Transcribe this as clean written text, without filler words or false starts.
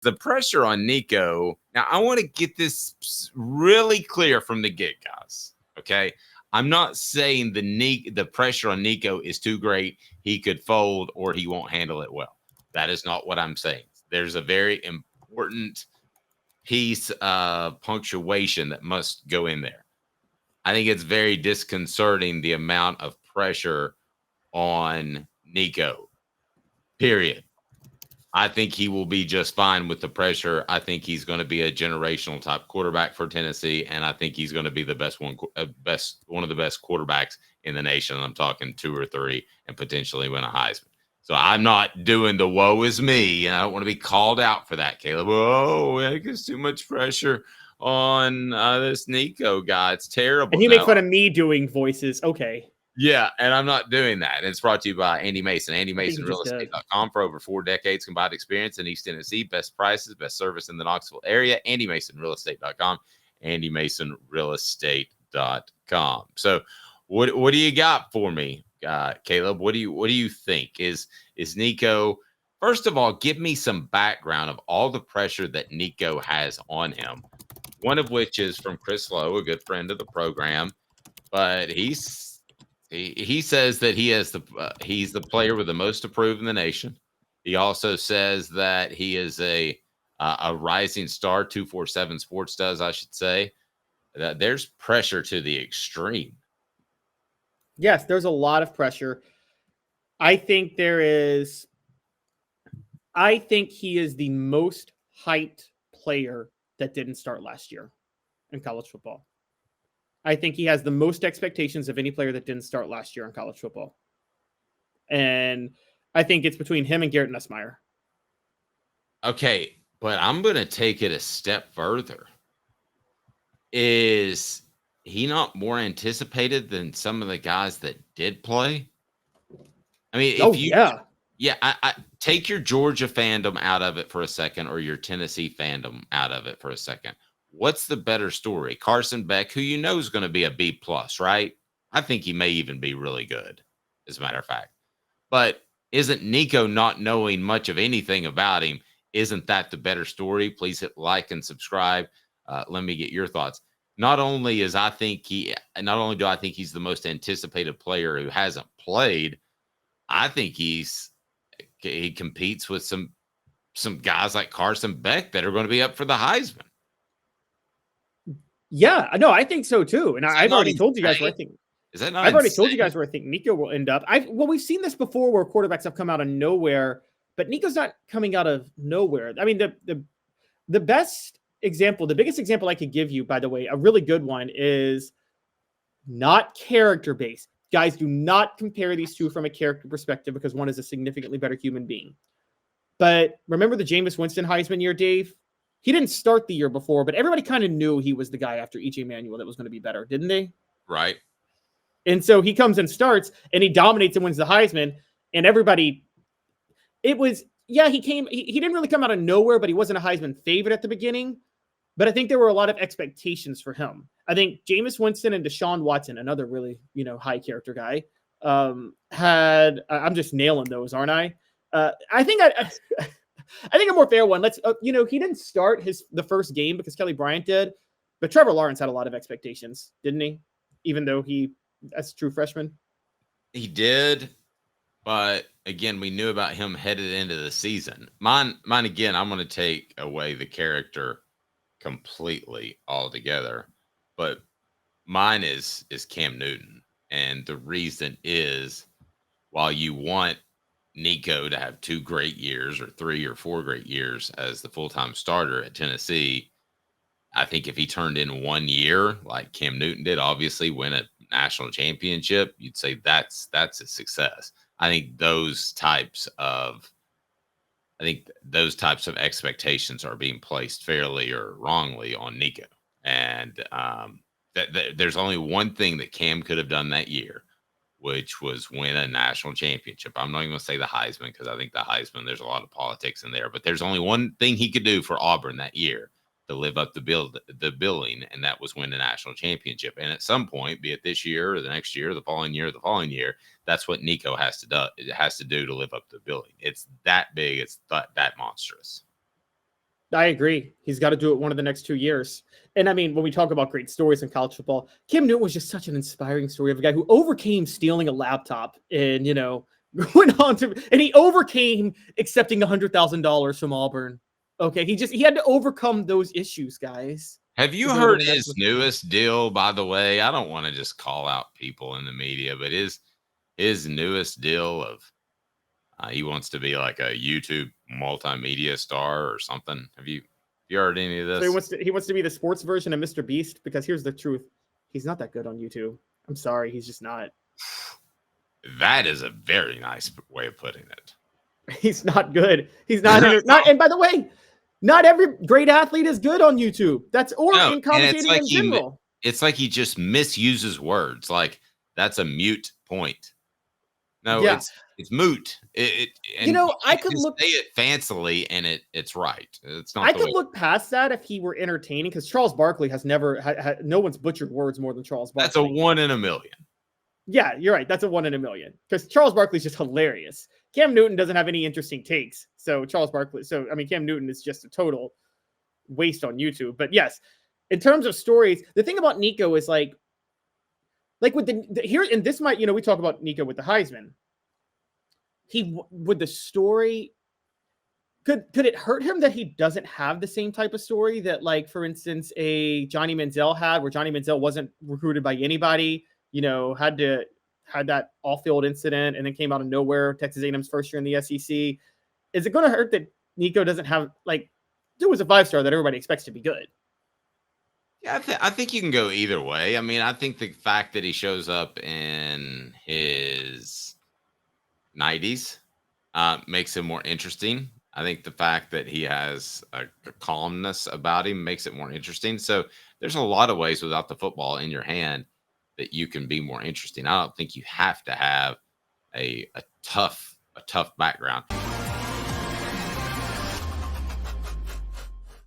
the pressure on Nico. Now, I want to get this really clear from the get, guys. Okay. I'm not saying the pressure on Nico is too great. He could fold or he won't handle it well. That is not what I'm saying. There's a very important piece of punctuation that must go in there. I think it's very disconcerting the amount of pressure on Nico, period. I think he will be just fine with the pressure. I think he's going to be a generational type quarterback for Tennessee, and I think he's going to be the one of the best quarterbacks in the nation. I'm talking 2 or 3, and potentially win a Heisman. So I'm not doing the woe is me, and I don't want to be called out for that, Caleb. Oh, it gets too much pressure on this Nico guy. It's terrible. And you make fun of me doing voices. Okay. Yeah, and I'm not doing that. And it's brought to you by Andy Mason. AndyMasonRealEstate.com for over 4 decades combined experience in East Tennessee. Best prices, best service in the Knoxville area. AndyMasonRealEstate.com. AndyMasonRealEstate.com. So what do you got for me, Caleb? What do you think? Is Nico, first of all, give me some background of all the pressure that Nico has on him. One of which is from Chris Lowe, a good friend of the program. But he says that he's the player with the most approved in the nation. He also says that he is a rising star. 247 Sports does, I should say. That there's pressure to the extreme. Yes, there's a lot of pressure. I think he is the most hyped player that didn't start last year in college football. I think he has the most expectations of any player that didn't start last year in college football. And I think it's between him and Garrett Nussmeier. Okay, but I'm going to take it a step further. Is he not more anticipated than some of the guys that did play? I mean, I take your Georgia fandom out of it for a second, or your Tennessee fandom out of it for a second. What's the better story? Carson Beck, who you know is going to be a B+, right? I think he may even be really good, as a matter of fact. But isn't Nico not knowing much of anything about him? Isn't that the better story? Please hit like and subscribe. Let me get your thoughts. Not only do I think he's the most anticipated player who hasn't played, I think he competes with some guys like Carson Beck that are going to be up for the Heisman. Yeah, no, I think so too. And I've already told you guys where I think. Is that not I've already told you guys where I think Nico will end up. We've seen this before where quarterbacks have come out of nowhere, but Nico's not coming out of nowhere. I mean, the best example, the biggest example I could give you, by the way, a really good one is not character based. Guys, do not compare these two from a character perspective because one is a significantly better human being. But remember the Jameis Winston Heisman year, Dave? He didn't start the year before, but everybody kind of knew he was the guy after E.J. Manuel that was going to be better, didn't they? Right. And so he comes and starts, and he dominates and wins the Heisman, and everybody, he didn't really come out of nowhere, but he wasn't a Heisman favorite at the beginning. But I think there were a lot of expectations for him. I think Jameis Winston and Deshaun Watson, another really, high character guy, I'm just nailing those, aren't I? I think a more fair one. He didn't start the first game because Kelly Bryant did, but Trevor Lawrence had a lot of expectations, didn't he? Even though that's a true freshman. He did, but again, we knew about him headed into the season. Mine again, I'm going to take away the character completely altogether, but mine is Cam Newton. And the reason is, while you want Nico to have 2 great years or 3 or 4 great years as the full-time starter at Tennessee, I think if he turned in 1 year like Cam Newton did, obviously win a national championship, you'd say that's a success. I think those types of expectations are being placed fairly or wrongly on Nico. And there's only one thing that Cam could have done that year, which was win a national championship. I'm not even going to say the Heisman because I think the Heisman, there's a lot of politics in there. But there's only one thing he could do for Auburn that year to live up the billing, and that was win a national championship. And at some point, be it this year or the next year, the following year, that's what Nico has to do to live up to the billing. It's that big. It's that monstrous. I agree. He's got to do it one of the next 2 years. And I mean, when we talk about great stories in college football, Cam Newton was just such an inspiring story of a guy who overcame stealing a laptop and, went on to, and he overcame accepting $100,000 from Auburn. Okay. He had to overcome those issues, guys. Have you heard his newest deal, by the way? I don't want to just call out people in the media, but his newest deal of he wants to be like a YouTube multimedia star or something. Have you heard any of this? So he wants to be the sports version of Mr. Beast, because here's the truth. He's not that good on YouTube. I'm sorry. He's just not. That is a very nice way of putting it. He's not good. He's not. And by the way, not every great athlete is good on YouTube. In commentating in general. It's like he just misuses words. Like that's a mute point. No, yeah. It's moot. I could say it fancily, and it's right. It's not. I could look past that if he were entertaining, because Charles Barkley has never had. No one's butchered words more than Charles Barkley. That's a 1 in a million. Yeah, you're right. That's a 1 in a million, because Charles Barkley's just hilarious. Cam Newton doesn't have any interesting takes. Cam Newton is just a total waste on YouTube. But yes, in terms of stories, the thing about Nico is like with here, and this might, we talk about Nico with the Heisman. With the story, could it hurt him that he doesn't have the same type of story that, like, for instance, a Johnny Manziel had, where Johnny Manziel wasn't recruited by anybody, had that off-field incident and then came out of nowhere, Texas A&M's first year in the SEC. Is it going to hurt that Nico doesn't have, like, dude was a 5-star that everybody expects to be good? Yeah, I think you can go either way. I mean, I think the fact that he shows up in his 90s makes him more interesting. I think the fact that he has a calmness about him makes it more interesting. So there's a lot of ways without the football in your hand that you can be more interesting. I don't think you have to have a tough background.